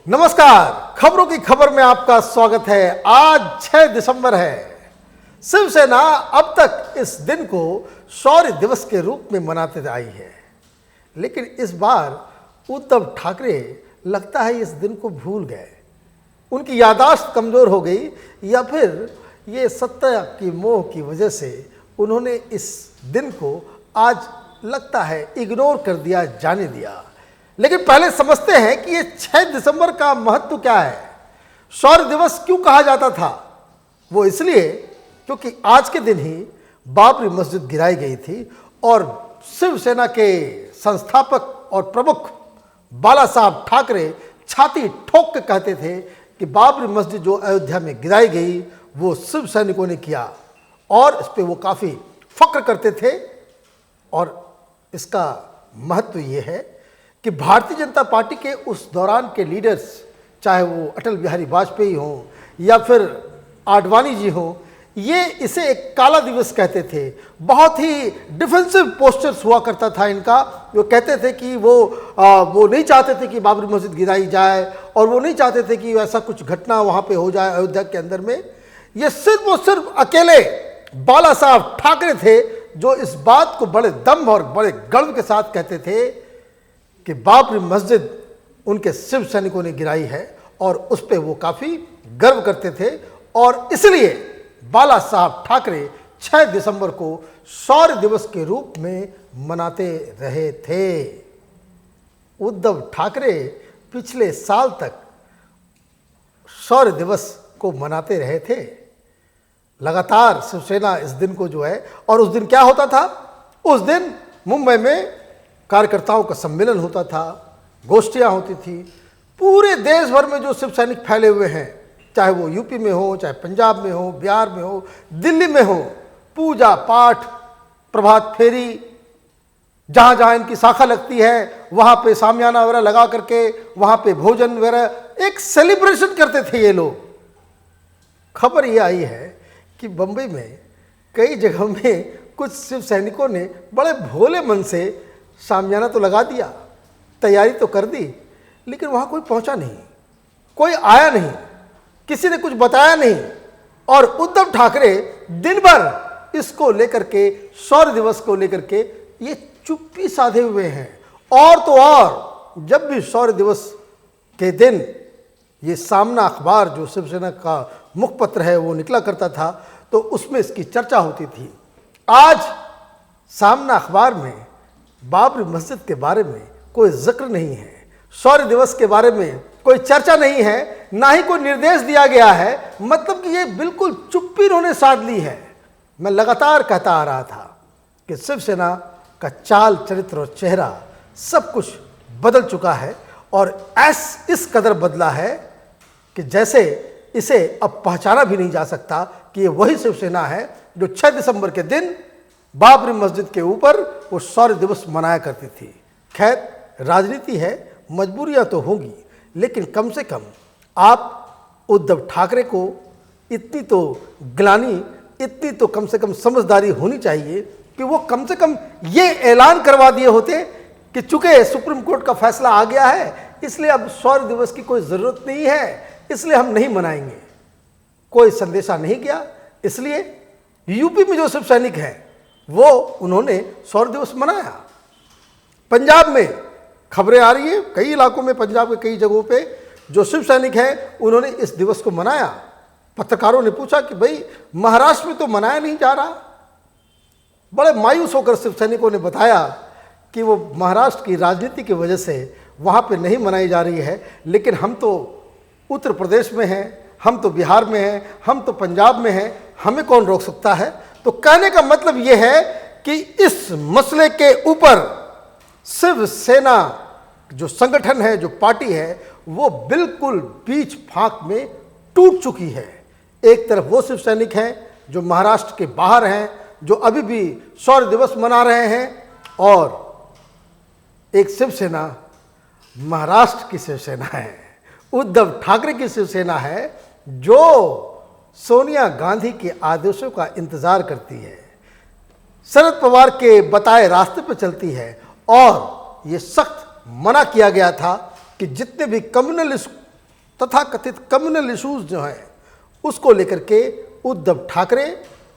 नमस्कार, खबरों की खबर में आपका स्वागत है। आज 6 दिसंबर है। शिवसेना अब तक इस दिन को शौर्य दिवस के रूप में मनाते आई है, लेकिन इस बार उद्धव ठाकरे लगता है इस दिन को भूल गए। उनकी याददाश्त कमजोर हो गई या फिर ये सत्ता की मोह की वजह से उन्होंने इस दिन को आज लगता है इग्नोर कर दिया, जाने दिया। लेकिन पहले समझते हैं कि ये 6 दिसंबर का महत्व क्या है। शौर्य दिवस क्यों कहा जाता था? वो इसलिए क्योंकि आज के दिन ही बाबरी मस्जिद गिराई गई थी और शिवसेना के संस्थापक और प्रमुख बाला साहब ठाकरे छाती ठोक के कहते थे कि बाबरी मस्जिद जो अयोध्या में गिराई गई वो शिव सैनिकों ने किया, और इस पर वो काफ़ी फक्र करते थे। और इसका महत्व ये है कि भारतीय जनता पार्टी के उस दौरान के लीडर्स, चाहे वो अटल बिहारी वाजपेयी हों या फिर आडवाणी जी हों, ये इसे एक काला दिवस कहते थे। बहुत ही डिफेंसिव पोस्चर्स हुआ करता था इनका। वो कहते थे कि वो नहीं चाहते थे कि बाबरी मस्जिद गिराई जाए, और वो नहीं चाहते थे कि ऐसा कुछ घटना वहाँ पे हो जाए अयोध्या के अंदर में। ये सिर्फ और सिर्फ अकेले बाला साहब ठाकरे थे जो इस बात को बड़े दम और बड़े गर्व के साथ कहते थे कि बाबरी मस्जिद उनके शिव सैनिकों ने गिराई है, और उस पर वो काफ़ी गर्व करते थे। और इसलिए बाला साहब ठाकरे 6 दिसंबर को शौर्य दिवस के रूप में मनाते रहे थे। उद्धव ठाकरे पिछले साल तक शौर्य दिवस को मनाते रहे थे लगातार। शिवसेना इस दिन को जो है, और उस दिन क्या होता था? उस दिन मुंबई में कार्यकर्ताओं का सम्मेलन होता था, गोष्ठियां होती थी। पूरे देश भर में जो शिव सैनिक फैले हुए हैं, चाहे वो यूपी में हो, चाहे पंजाब में हो, बिहार में हो, दिल्ली में हो, पूजा पाठ, प्रभात फेरी, जहाँ जहाँ इनकी शाखा लगती है वहाँ पे सामियाना वगैरह लगा करके वहाँ पे भोजन वगैरह एक सेलिब्रेशन करते थे ये लोग। खबर ये आई है कि बम्बई में कई जगहों में कुछ शिव सैनिकों ने बड़े भोले मन से सामियाना तो लगा दिया, तैयारी तो कर दी, लेकिन वहाँ कोई पहुँचा नहीं, कोई आया नहीं, किसी ने कुछ बताया नहीं। और उद्धव ठाकरे दिन भर इसको लेकर के, शौर्य दिवस को लेकर के ये चुप्पी साधे हुए हैं। और तो और जब भी शौर्य दिवस के दिन ये सामना अखबार जो शिवसेना का मुखपत्र है वो निकला करता था, तो उसमें इसकी चर्चा होती थी। आज सामना अखबार में बाबरी मस्जिद के बारे में कोई जिक्र नहीं है, शौर्य दिवस के बारे में कोई चर्चा नहीं है, ना ही कोई निर्देश दिया गया है। मतलब कि ये बिल्कुल चुप्पी इन्होंने साध ली है। मैं लगातार कहता आ रहा था कि शिवसेना का चाल, चरित्र और चेहरा सब कुछ बदल चुका है, और इस कदर बदला है कि जैसे इसे अब पहचाना भी नहीं जा सकता कि ये वही शिवसेना है जो 6 दिसंबर के दिन बाबरी मस्जिद के ऊपर वो शौर्य दिवस मनाया करती थी। खैर, राजनीति है, मजबूरियां तो होंगी, लेकिन कम से कम आप उद्धव ठाकरे को इतनी तो ग्लानि, इतनी तो कम से कम समझदारी होनी चाहिए कि वो कम से कम ये ऐलान करवा दिए होते कि चूंकि सुप्रीम कोर्ट का फैसला आ गया है, इसलिए अब शौर्य दिवस की कोई ज़रूरत नहीं है, इसलिए हम नहीं मनाएंगे। कोई संदेशा नहीं गया, इसलिए यूपी में जो शिव सैनिक हैं वो उन्होंने शौर्य दिवस मनाया। पंजाब में खबरें आ रही है, कई इलाकों में, पंजाब के कई जगहों पे जो शिव सैनिक हैं उन्होंने इस दिवस को मनाया। पत्रकारों ने पूछा कि भाई महाराष्ट्र में तो मनाया नहीं जा रहा। बड़े मायूस होकर शिव सैनिकों ने बताया कि वो महाराष्ट्र की राजनीति की वजह से वहाँ पे नहीं मनाई जा रही है, लेकिन हम तो उत्तर प्रदेश में हैं, हम तो बिहार में हैं, हम तो पंजाब में हैं, हमें कौन रोक सकता है। तो कहने का मतलब यह है कि इस मसले के ऊपर शिवसेना जो संगठन है, जो पार्टी है, वो बिल्कुल बीच फाक में टूट चुकी है। एक तरफ वो शिव सैनिक हैं जो महाराष्ट्र के बाहर हैं, जो अभी भी शौर्य दिवस मना रहे हैं, और एक शिवसेना महाराष्ट्र की शिवसेना है, उद्धव ठाकरे की शिवसेना है, जो सोनिया गांधी के आदेशों का इंतजार करती है, शरद पवार के बताए रास्ते पर चलती है। और ये सख्त मना किया गया था कि जितने भी कम्युनलिस्ट तथाकथित कम्युनल इश्यूज जो हैं उसको लेकर के उद्धव ठाकरे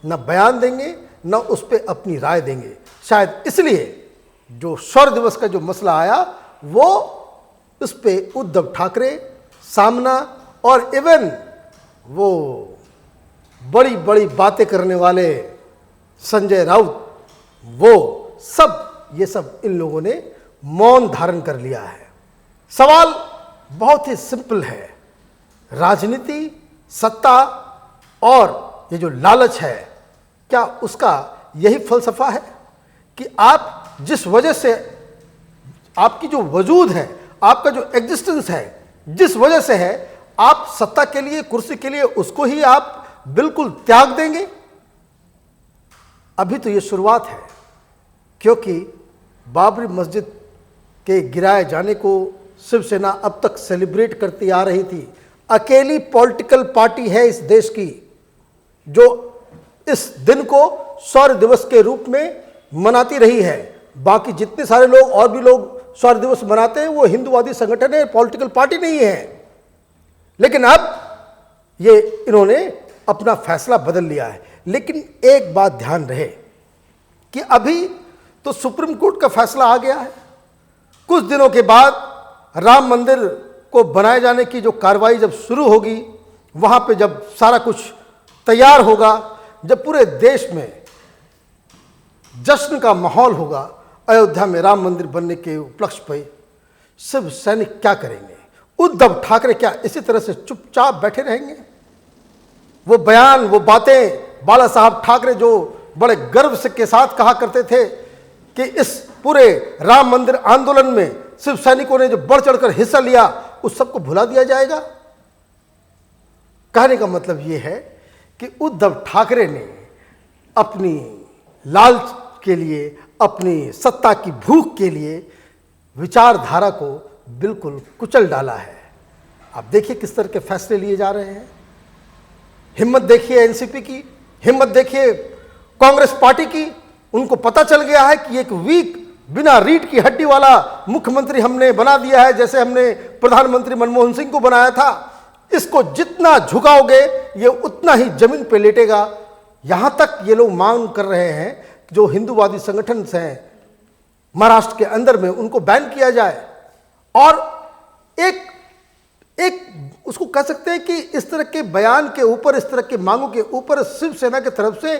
न बयान देंगे न उस पर अपनी राय देंगे। शायद इसलिए जो शौर्य दिवस का जो मसला आया वो उस पर उद्धव ठाकरे सामना और इवन वो बड़ी बड़ी बातें करने वाले संजय राउत वो सब ये सब इन लोगों ने मौन धारण कर लिया है। सवाल बहुत ही सिंपल है, राजनीति, सत्ता और ये जो लालच है, क्या उसका यही फलसफा है कि आप जिस वजह से आपकी जो वजूद है, आपका जो एग्जिस्टेंस है, जिस वजह से है, आप सत्ता के लिए, कुर्सी के लिए उसको ही आप बिल्कुल त्याग देंगे? अभी तो ये शुरुआत है, क्योंकि बाबरी मस्जिद के गिराए जाने को शिवसेना अब तक सेलिब्रेट करती आ रही थी। अकेली पॉलिटिकल पार्टी है इस देश की जो इस दिन को शौर्य दिवस के रूप में मनाती रही है। बाकी जितने सारे लोग और भी लोग शौर्य दिवस मनाते हैं वो हिंदुवादी संगठन है, पॉलिटिकल पार्टी नहीं है। लेकिन अब ये इन्होंने अपना फैसला बदल लिया है। लेकिन एक बात ध्यान रहे कि अभी तो सुप्रीम कोर्ट का फैसला आ गया है। कुछ दिनों के बाद राम मंदिर को बनाए जाने की जो कार्रवाई जब शुरू होगी, वहां पे जब सारा कुछ तैयार होगा, जब पूरे देश में जश्न का माहौल होगा, अयोध्या में राम मंदिर बनने के उपलक्ष्य पर शिव सैनिक क्या करेंगे? उद्धव ठाकरे क्या इसी तरह से चुपचाप बैठे रहेंगे? वो बयान, वो बातें बाला साहब ठाकरे जो बड़े गर्व से के साथ कहा करते थे कि इस पूरे राम मंदिर आंदोलन में शिव सैनिकों ने जो बढ़ चढ़कर हिस्सा लिया, उस सबको भुला दिया जाएगा? कहने का मतलब यह है कि उद्धव ठाकरे ने अपनी लालच के लिए, अपनी सत्ता की भूख के लिए विचारधारा को बिल्कुल कुचल डाला है। आप देखिए किस तरह के फैसले लिए जा रहे हैं। हिम्मत देखिए एनसीपी की, हिम्मत देखिए कांग्रेस पार्टी की। उनको पता चल गया है कि एक वीक, बिना रीढ़ की हड्डी वाला मुख्यमंत्री हमने बना दिया है, जैसे हमने प्रधानमंत्री मनमोहन सिंह को बनाया था। इसको जितना झुकाओगे ये उतना ही जमीन पे लेटेगा। यहां तक ये लोग मांग कर रहे हैं जो हिंदूवादी संगठन हैं महाराष्ट्र के अंदर में, उनको बैन किया जाए। और एक उसको कह सकते हैं कि इस तरह के बयान के ऊपर, इस तरह के मांगों के ऊपर शिवसेना की तरफ से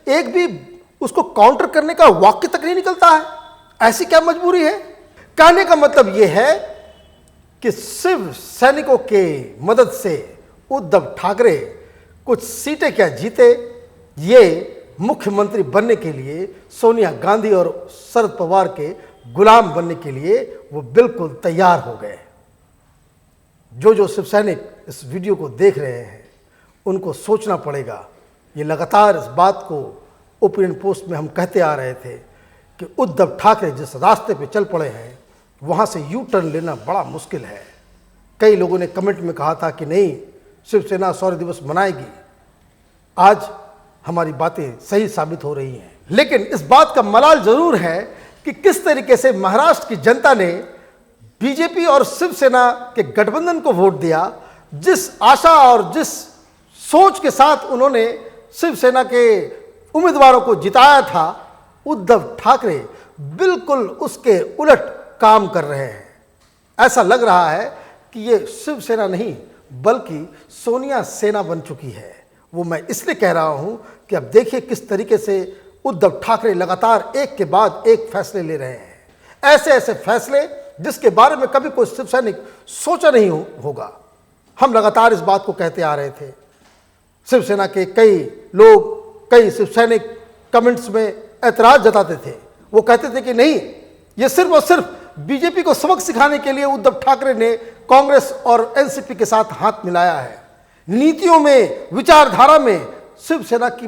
एक भी उसको काउंटर करने का वाक्य तक नहीं निकलता है। ऐसी क्या मजबूरी है? कहने का मतलब यह है कि शिव सैनिकों के मदद से उद्धव ठाकरे कुछ सीटें क्या जीते, ये मुख्यमंत्री बनने के लिए, सोनिया गांधी और शरद पवार के गुलाम बनने के लिए वो बिल्कुल तैयार हो गए। जो शिव सैनिक इस वीडियो को देख रहे हैं उनको सोचना पड़ेगा। ये लगातार इस बात को ओपिनियन पोस्ट में हम कहते आ रहे थे कि उद्धव ठाकरे जिस रास्ते पे चल पड़े हैं वहाँ से यू टर्न लेना बड़ा मुश्किल है। कई लोगों ने कमेंट में कहा था कि नहीं, शिवसेना शौर्य दिवस मनाएगी। आज हमारी बातें सही साबित हो रही हैं। लेकिन इस बात का मलाल जरूर है कि किस तरीके से महाराष्ट्र की जनता ने बीजेपी और शिवसेना के गठबंधन को वोट दिया। जिस आशा और जिस सोच के साथ उन्होंने शिवसेना के उम्मीदवारों को जिताया था, उद्धव ठाकरे बिल्कुल उसके उलट काम कर रहे हैं। ऐसा लग रहा है कि ये शिवसेना नहीं बल्कि सोनिया सेना बन चुकी है। वो मैं इसलिए कह रहा हूं कि अब देखिए किस तरीके से उद्धव ठाकरे लगातार एक के बाद एक फैसले ले रहे हैं। ऐसे ऐसे फैसले जिसके बारे में कभी कोई शिव सैनिक सोचा नहीं होगा। हम लगातार इस बात को कहते आ रहे थे। शिवसेना के कई लोग, कई शिव सैनिक कमेंट्स में ऐतराज जताते थे। वो कहते थे कि नहीं, ये सिर्फ और सिर्फ बीजेपी को सबक सिखाने के लिए उद्धव ठाकरे ने कांग्रेस और एनसीपी के साथ हाथ मिलाया है। नीतियों में, विचारधारा में शिवसेना की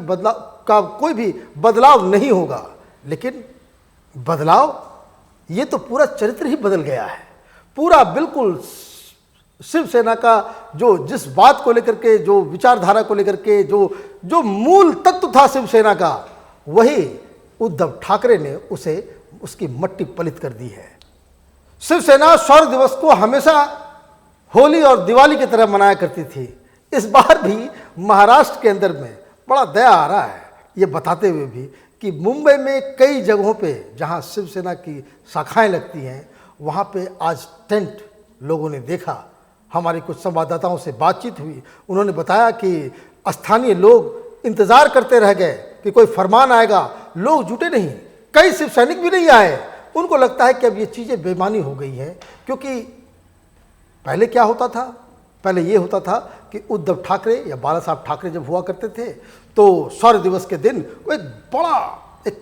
कोई भी बदलाव नहीं होगा। लेकिन बदलाव, ये तो पूरा चरित्र ही बदल गया है। पूरा बिल्कुल शिवसेना का जो जिस बात को लेकर के, जो विचारधारा को लेकर के, जो मूल तत्व था शिवसेना का, वही उद्धव ठाकरे ने उसे उसकी मट्टी पलित कर दी है। शिवसेना शौर्य दिवस को हमेशा होली और दिवाली की तरह मनाया करती थी। इस बार भी महाराष्ट्र के अंदर में बड़ा दया आ रहा है ये बताते हुए भी कि मुंबई में कई जगहों पे जहां शिवसेना की शाखाएं लगती हैं वहां पे आज टेंट लोगों ने देखा। हमारी कुछ संवाददाताओं से बातचीत हुई, उन्होंने बताया कि स्थानीय लोग इंतज़ार करते रह गए कि कोई फरमान आएगा, लोग जुटे नहीं, कई शिव सैनिक भी नहीं आए। उनको लगता है कि अब ये चीज़ें बेईमानी हो गई हैं, क्योंकि पहले क्या होता था, पहले ये होता था कि उद्धव ठाकरे या बाला साहब ठाकरे जब हुआ करते थे तो शौर्य दिवस के दिन वो एक बड़ा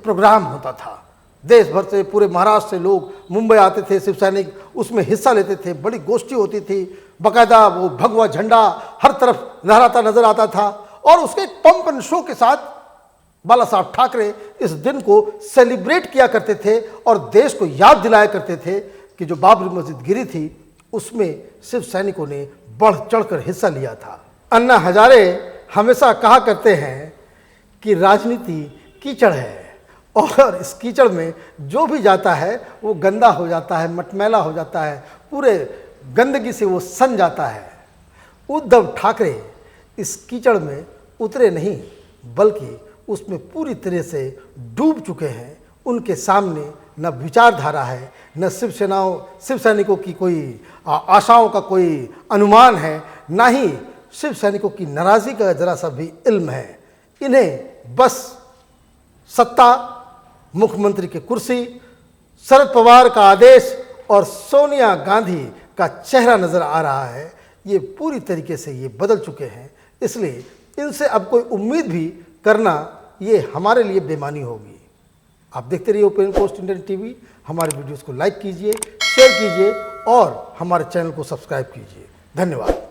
प्रोग्राम होता था। देश भर से, पूरे महाराष्ट्र से लोग मुंबई आते थे, शिव सैनिक उसमें हिस्सा लेते थे, बड़ी गोष्ठी होती थी, बाकायदा वो भगवा झंडा हर तरफ लहराता नजर आता था और उसके पंप एंड शो के साथ बाला साहब ठाकरे इस दिन को सेलिब्रेट किया करते थे और देश को याद दिलाया करते थे कि जो बाबरी मस्जिद गिरी थी उसमें शिव सैनिकों ने बढ़ चढ़कर हिस्सा लिया था। अन्ना हजारे हमेशा कहा करते हैं कि राजनीति कीचड़ है और इस कीचड़ में जो भी जाता है वो गंदा हो जाता है, मटमैला हो जाता है, पूरे गंदगी से वो सन जाता है। उद्धव ठाकरे इस कीचड़ में उतरे नहीं बल्कि उसमें पूरी तरह से डूब चुके हैं। उनके सामने न विचारधारा है, न शिव सैनिकों की कोई आशाओं का कोई अनुमान है, ना ही शिव सैनिकों की नाराज़गी का जरा सा भी इल्म है। इन्हें बस सत्ता, मुख्यमंत्री की कुर्सी, शरद पवार का आदेश और सोनिया गांधी का चेहरा नज़र आ रहा है। ये पूरी तरीके से ये बदल चुके हैं, इसलिए इनसे अब कोई उम्मीद भी करना ये हमारे लिए बेईमानी होगी। आप देखते रहिए ओपिनियन पोस्ट इंडियन टीवी। हमारे वीडियोस को लाइक कीजिए, शेयर कीजिए और हमारे चैनल को सब्सक्राइब कीजिए। धन्यवाद।